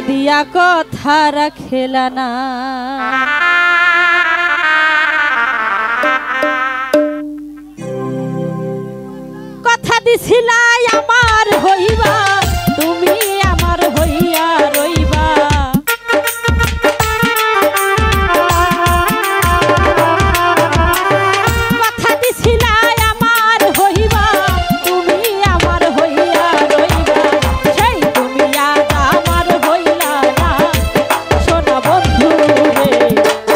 দিয়া কথা রাখেলা না। কথা দিছিলাই আমার হইবা, তুমি আমার হইয়া রইবা। কথা দিছিলাই আমার হইবা, তুমি আমার হইয়া রইবা। সেই তুমি আজ আমার হইলা না, সোনা বন্ধু রে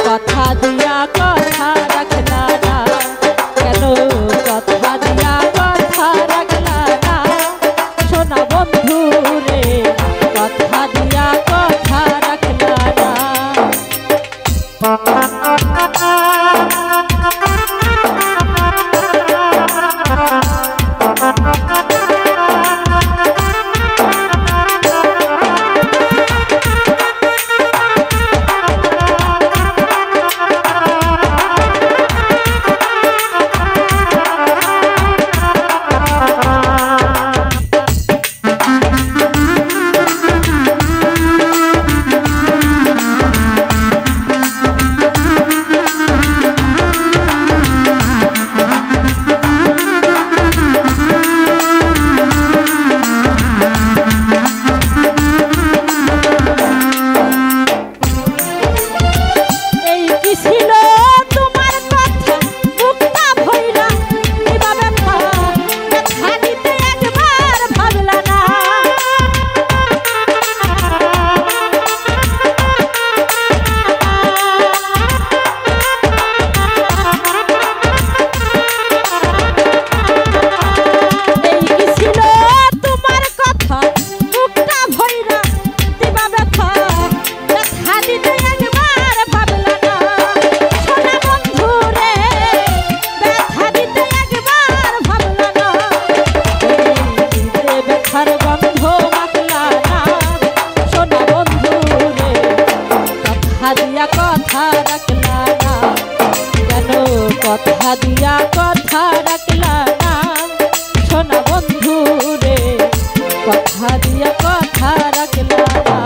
কথা দিয়া কথা রাখলা না। কেন কথা দিয়া কথা রাখলা না, সোনা বন্ধু রে কথা দিয়া কথা রাখলা না। কথা দিয়া কথা রাখলা না, সোনা বন্ধু রে কথা দিয়া কথা রাখলা না।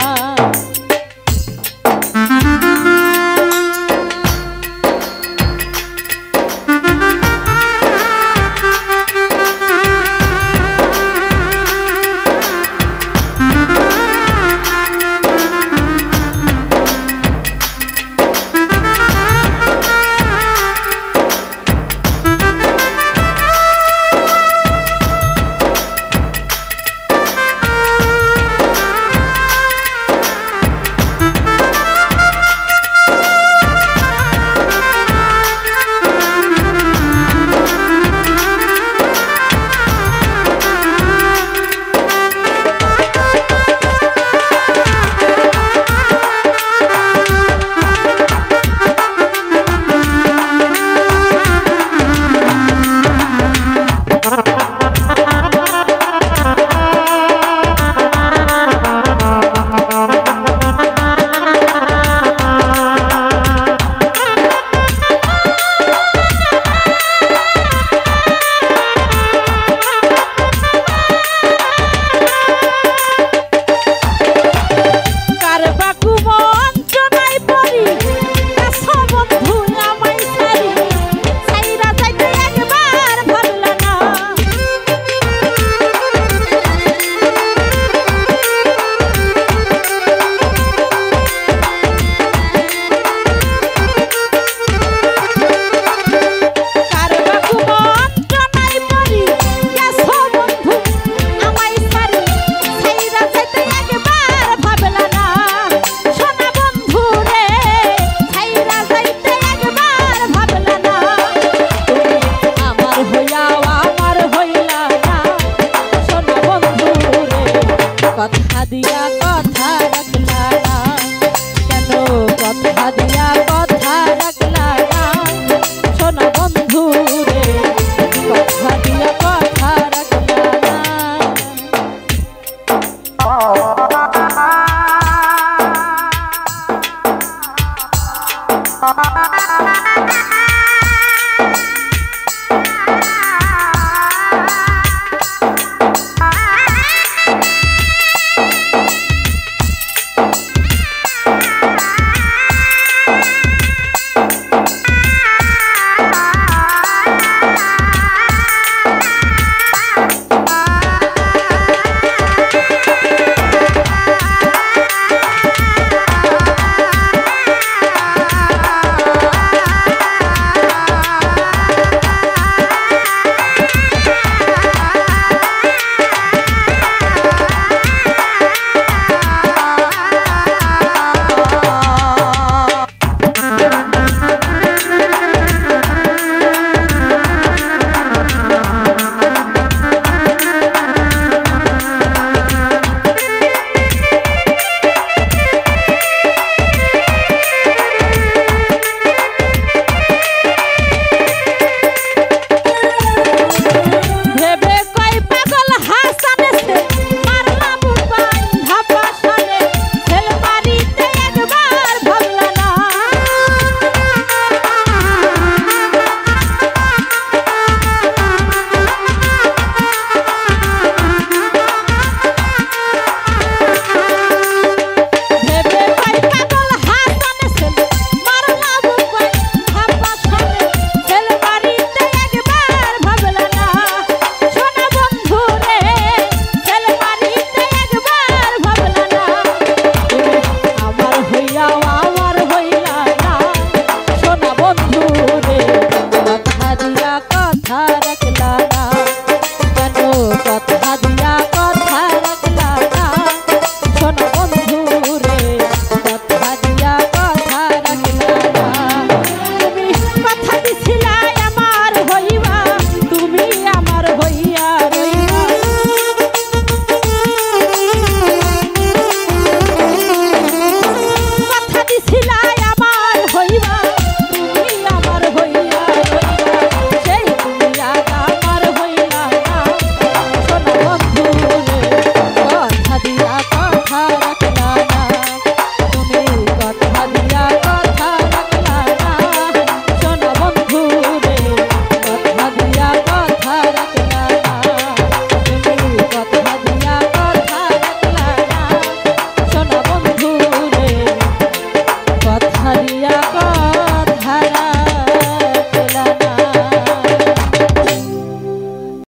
কথা দিয়া কথা রাখলা না, কেন কথা দিয়া কথা রাখলা না, সোনা বন্ধু রে কথা দিয়া কথা রাখলা না। কথা